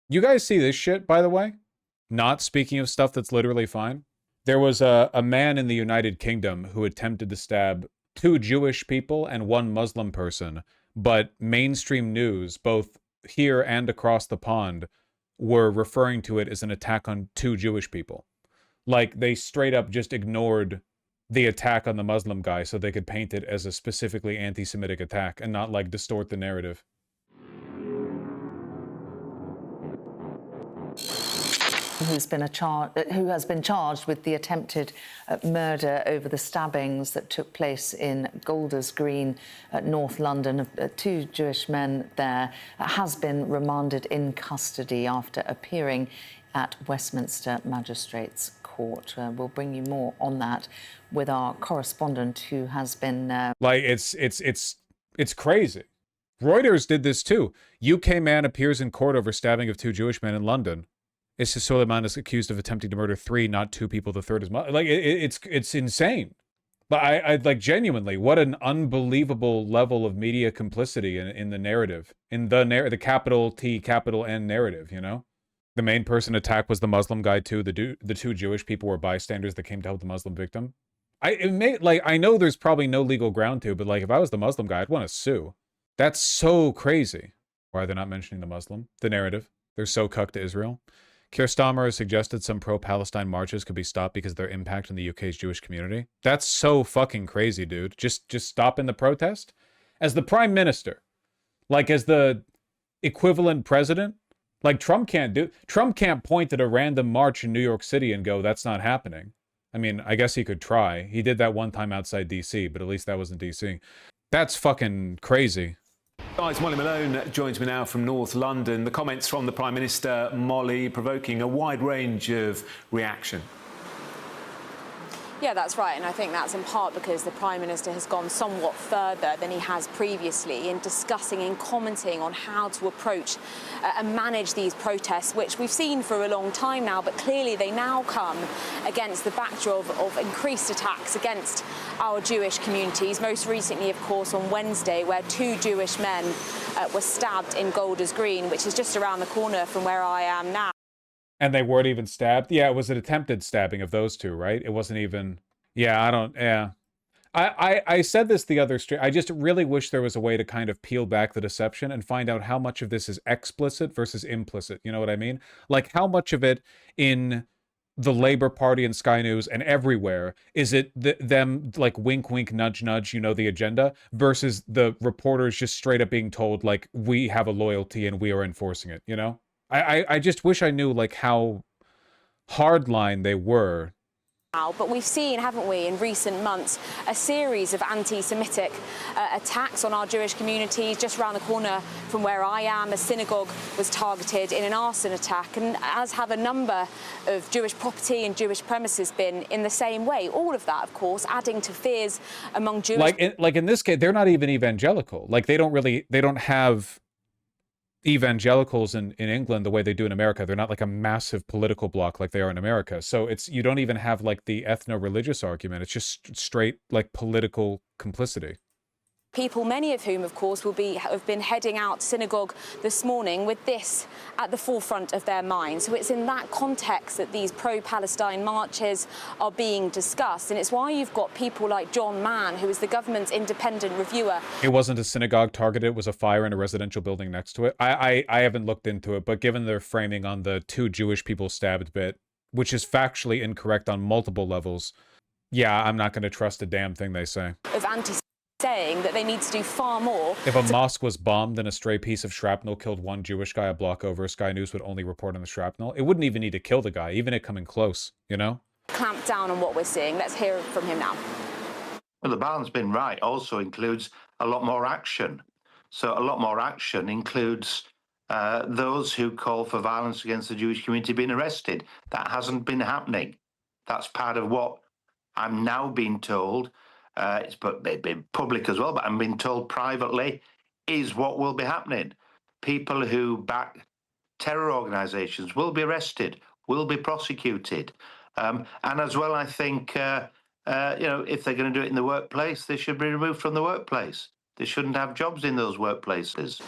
You guys see this shit, by the way? Not speaking of stuff that's literally fine. There was a man in the United Kingdom who attempted to stab 2 Jewish people and 1 Muslim person, but mainstream news, both here and across the pond, were referring to it as an attack on 2 Jewish people. Like, they straight up just ignored the attack on the Muslim guy so they could paint it as a specifically anti-Semitic attack and not, like, distort the narrative. Who has been charged with the attempted murder over the stabbings that took place in Golders Green, North London. 2 Jewish men there, has been remanded in custody after appearing at Westminster Magistrates Court. We'll bring you more on that with our correspondent who has been... Like, it's crazy. Reuters did this too. UK man appears in court over stabbing of 2 Jewish men in London. Issa Suleiman is accused of attempting to murder 3, not 2 people. The third is like it's insane. But I like, genuinely, what an unbelievable level of media complicity in the narrative, in the capital T, capital N narrative. You know, the main person attacked was the Muslim guy too. The 2 Jewish people were bystanders that came to help the Muslim victim. I know there's probably no legal ground to, but like, if I was the Muslim guy, I'd want to sue. That's so crazy. Why are they not mentioning the Muslim? The narrative. They're so cucked to Israel. Keir Starmer has suggested some pro-Palestine marches could be stopped because of their impact on the UK's Jewish community. That's so fucking crazy, dude. Just stopping the protest? As the prime minister, like, as the equivalent president, like, Trump can't point at a random march in New York City and go, that's not happening. I mean, I guess he could try. He did that one time outside DC, but at least that wasn't DC. That's fucking crazy. Guys, Molly Malone joins me now from North London. The comments from the Prime Minister, Molly, provoking a wide range of reaction. Yeah, that's right, and I think that's in part because the Prime Minister has gone somewhat further than he has previously in discussing and commenting on how to approach and manage these protests, which we've seen for a long time now, but clearly they now come against the backdrop of increased attacks against our Jewish communities, most recently, of course, on Wednesday, where 2 Jewish men were stabbed in Golders Green, which is just around the corner from where I am now. And they weren't even stabbed? Yeah, it was an attempted stabbing of those 2, right? It wasn't even... Yeah, I said this the other stream. I just really wish there was a way to kind of peel back the deception and find out how much of this is explicit versus implicit. You know what I mean? Like, how much of it in the Labour Party and Sky News and everywhere is it them, like, wink, wink, nudge, nudge, you know, the agenda, versus the reporters just straight up being told, like, we have a loyalty and we are enforcing it, you know? I just wish I knew, like, how hardline they were. But we've seen, haven't we, in recent months, a series of anti-Semitic attacks on our Jewish communities. Just around the corner from where I am, a synagogue was targeted in an arson attack, and as have a number of Jewish property and Jewish premises been in the same way. All of that, of course, adding to fears among Jewish... Like in this case, they're not even evangelical. Like, they don't have evangelicals in England the way they do in America. They're not like a massive political bloc like they are in America. So you don't even have like the ethno-religious argument. It's just straight like political complicity. People, many of whom, of course, have been heading out synagogue this morning with this at the forefront of their minds. So it's in that context that these pro-Palestine marches are being discussed. And it's why you've got people like John Mann, who is the government's independent reviewer. It wasn't a synagogue targeted. It was a fire in a residential building next to it. I haven't looked into it, but given their framing on the 2 Jewish people stabbed bit, which is factually incorrect on multiple levels, yeah, I'm not going to trust a damn thing they say. Of saying that they need to do far more. If a mosque was bombed and a stray piece of shrapnel killed 1 Jewish guy a block over, Sky News would only report on the shrapnel. It wouldn't even need to kill the guy, even it coming close, you know? Clamp down on what we're seeing. Let's hear from him now. Well, the balance being right also includes a lot more action. So a lot more action includes those who call for violence against the Jewish community being arrested. That hasn't been happening. That's part of what I'm now being told. It's been public as well, but I'm being told privately is what will be happening. People who back terror organisations will be arrested, will be prosecuted. And as well, I think, if they're going to do it in the workplace, they should be removed from the workplace. They shouldn't have jobs in those workplaces.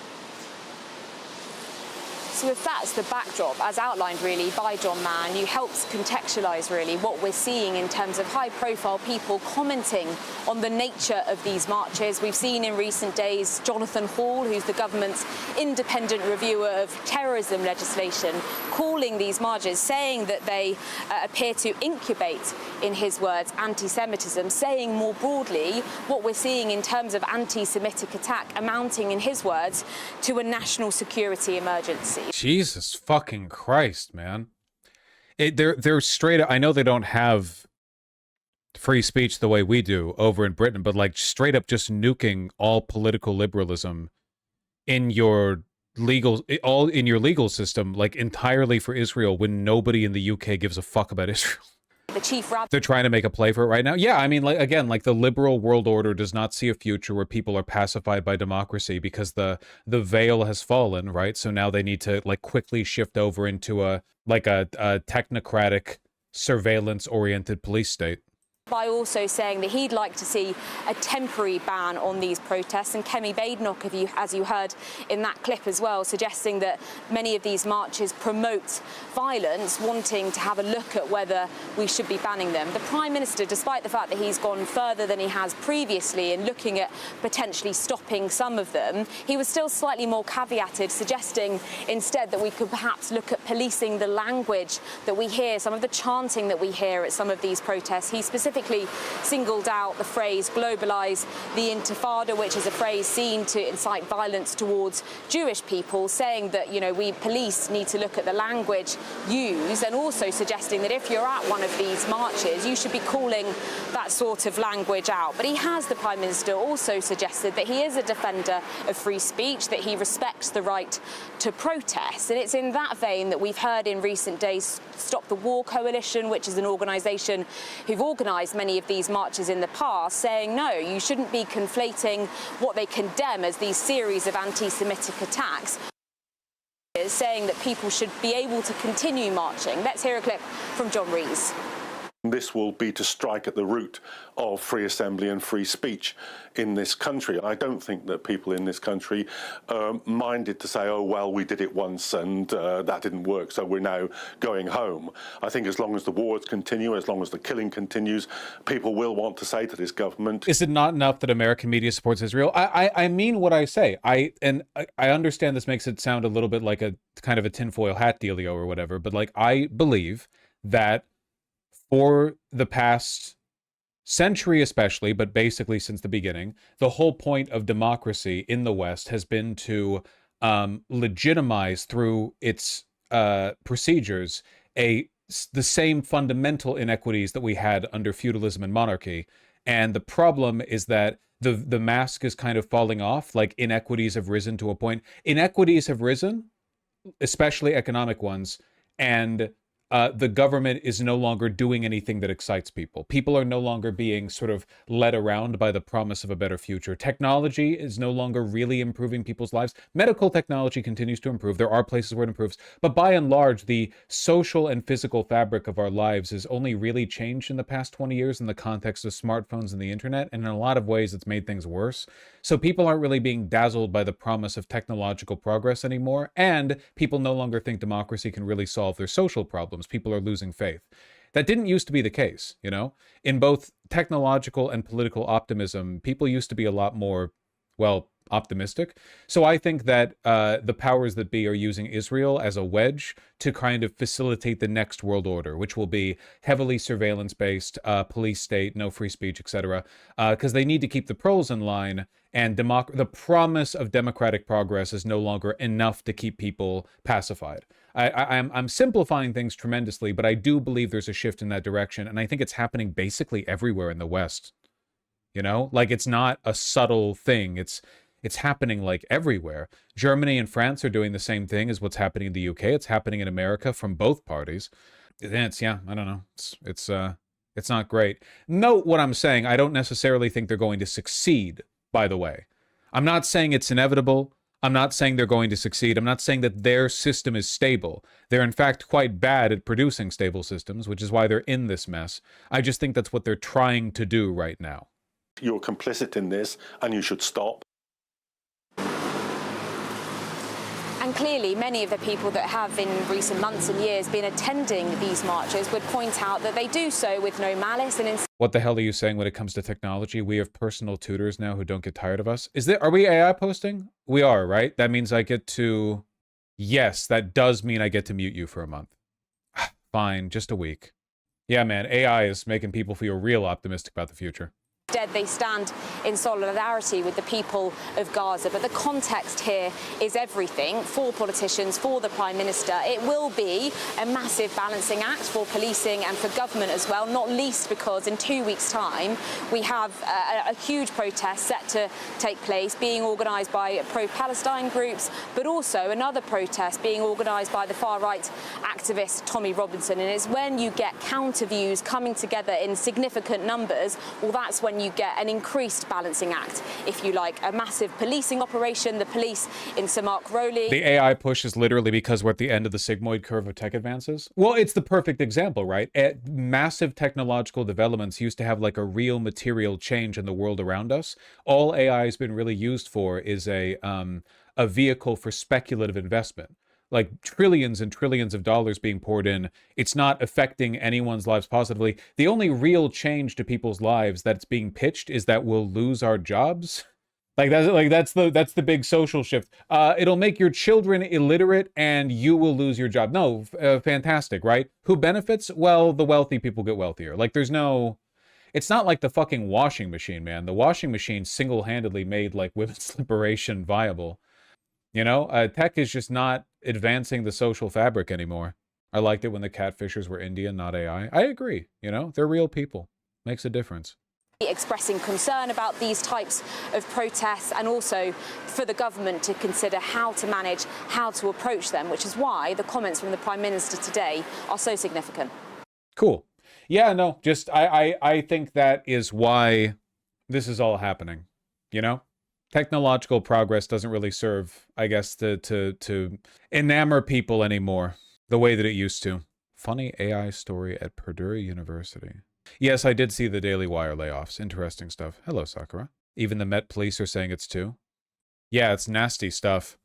So if that's the backdrop, as outlined really by John Mann, you helps contextualise really what we're seeing in terms of high-profile people commenting on the nature of these marches. We've seen in recent days Jonathan Hall, who's the government's independent reviewer of terrorism legislation, calling these marches, saying that they appear to incubate, in his words, anti-Semitism, saying more broadly what we're seeing in terms of anti-Semitic attack amounting, in his words, to a national security emergency. Jesus fucking Christ, man. They're straight up, I know they don't have free speech the way we do over in Britain, but like straight up just nuking all political liberalism in your legal system, like entirely for Israel, when nobody in the UK gives a fuck about Israel. The chief rabbi. They're trying to make a play for it right now. Yeah, I mean, like, again, like the liberal world order does not see a future where people are pacified by democracy because the veil has fallen, right? So now they need to like quickly shift over into a technocratic, surveillance-oriented police state. By also saying that he'd like to see a temporary ban on these protests, and Kemi Badenoch, as you heard in that clip as well, suggesting that many of these marches promote violence, wanting to have a look at whether we should be banning them. The Prime Minister, despite the fact that he's gone further than he has previously in looking at potentially stopping some of them, he was still slightly more caveated, suggesting instead that we could perhaps look at policing the language that we hear, some of the chanting that we hear at some of these protests. He specifically singled out the phrase globalise the intifada, which is a phrase seen to incite violence towards Jewish people, saying that, you know, we police need to look at the language used, and also suggesting that if you're at one of these marches, you should be calling that sort of language out. But he has, the Prime Minister, also suggested that he is a defender of free speech, that he respects the right to protest. And it's in that vein that we've heard in recent days Stop the War Coalition, which is an organisation who've organised many of these marches in the past, saying no, you shouldn't be conflating what they condemn as these series of anti-Semitic attacks, saying that people should be able to continue marching. Let's hear a clip from John Rees. This will be to strike at the root of free assembly and free speech in this country. I don't think that people in this country minded to say, oh, well, we did it once and that didn't work, so we're now going home. I think as long as the wars continue, as long as the killing continues, people will want to say to this government... Is it not enough that American media supports Israel? I mean what I say. I understand this makes it sound a little bit like a kind of a tinfoil hat dealio or whatever, but like I believe that for the past century especially, but basically since the beginning, the whole point of democracy in the West has been to legitimize through its procedures the same fundamental inequities that we had under feudalism and monarchy. And the problem is that the mask is kind of falling off, like inequities have risen to a point. Inequities have risen, especially economic ones, and the government is no longer doing anything that excites people. People are no longer being sort of led around by the promise of a better future. Technology is no longer really improving people's lives. Medical technology continues to improve. There are places where it improves. But by and large, the social and physical fabric of our lives has only really changed in the past 20 years in the context of smartphones and the internet. And in a lot of ways, it's made things worse. So people aren't really being dazzled by the promise of technological progress anymore. And people no longer think democracy can really solve their social problems. People are losing faith. That didn't used to be the case, you know? In both technological and political optimism, people used to be a lot more, well, optimistic. So I think that the powers that be are using Israel as a wedge to kind of facilitate the next world order, which will be heavily surveillance-based, police state, no free speech, etc., because they need to keep the proles in line, and the promise of democratic progress is no longer enough to keep people pacified. I'm simplifying things tremendously, but I do believe there's a shift in that direction, and I think it's happening basically everywhere in the West. You know, like it's not a subtle thing. It's happening like everywhere. Germany and France are doing the same thing as what's happening in the UK. It's happening in America from both parties. Yeah, I don't know. It's not great. Note what I'm saying. I don't necessarily think they're going to succeed, by the way. I'm not saying it's inevitable. I'm not saying they're going to succeed. I'm not saying that their system is stable. They're in fact quite bad at producing stable systems, which is why they're in this mess. I just think that's what they're trying to do right now. You're complicit in this and you should stop. And clearly, many of the people that have in recent months and years been attending these marches would point out that they do so with no malice and What the hell are you saying when it comes to technology? We have personal tutors now who don't get tired of us. Are we AI posting? We are, right? That means I get to... Yes, that does mean I get to mute you for a month. Fine, just a week. Yeah, man, AI is making people feel real optimistic about the future. Instead, they stand in solidarity with the people of Gaza. But the context here is everything for politicians, for the Prime Minister. It will be a massive balancing act for policing and for government as well, not least because in 2 weeks' time we have a huge protest set to take place, being organised by pro-Palestine groups, but also another protest being organised by the far-right activist Tommy Robinson. And it's when you get counter views coming together in significant numbers, well, that's when you get an increased balancing act, if you like, a massive policing operation, the police in Sir Mark Rowley. The AI push is literally because we're at the end of the sigmoid curve of tech advances. Well, it's the perfect example, right? Massive technological developments used to have like a real material change in the world around us. All AI has been really used for is a vehicle for speculative investment. Like trillions and trillions of dollars being poured in. It's not affecting anyone's lives positively. The only real change to people's lives that's being pitched is that we'll lose our jobs. That's the big social shift. It'll make your children illiterate and you will lose your job. No, fantastic, right? Who benefits? Well, the wealthy people get wealthier. Like there's no... It's not like the fucking washing machine, man. The washing machine single-handedly made like women's liberation viable. You know, tech is just not advancing the social fabric anymore. I liked it when the catfishers were Indian, not AI. I agree. You know, they're real people. Makes a difference. Expressing concern about these types of protests and also for the government to consider how to manage, how to approach them, which is why the comments from the Prime Minister today are so significant. Cool. Yeah, no, just I think that is why this is all happening, you know? Technological progress doesn't really serve, I guess, to enamor people anymore the way that it used to. Funny AI story at Purdue University. Yes, I did see the Daily Wire layoffs. Interesting stuff. Hello, Sakura. Even the Met Police are saying it's too. Yeah, it's nasty stuff.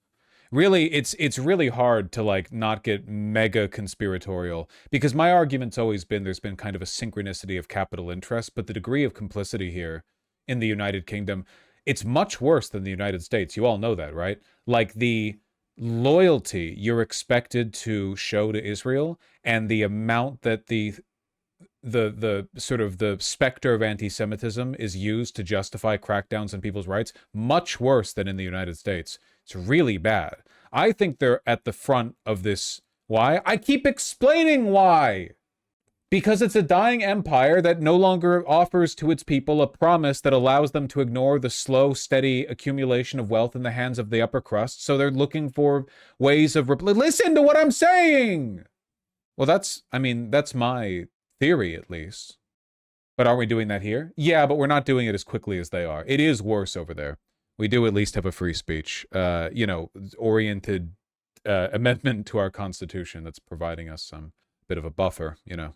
Really, it's really hard to like not get mega conspiratorial because my argument's always been there's been kind of a synchronicity of capital interest, but the degree of complicity here in the United Kingdom, it's much worse than the United States. You all know that, right? Like the loyalty you're expected to show to Israel and the amount that the sort of the specter of anti-Semitism is used to justify crackdowns on people's rights, much worse than in the United States. It's really bad. I think they're at the front of this. Why? I keep explaining why. Because it's a dying empire that no longer offers to its people a promise that allows them to ignore the slow, steady accumulation of wealth in the hands of the upper crust. So they're looking for ways of... Listen to what I'm saying! Well, that's my theory, at least. But aren't we doing that here? Yeah, but we're not doing it as quickly as they are. It is worse over there. We do at least have a free speech, oriented amendment to our Constitution that's providing us some bit of a buffer, you know.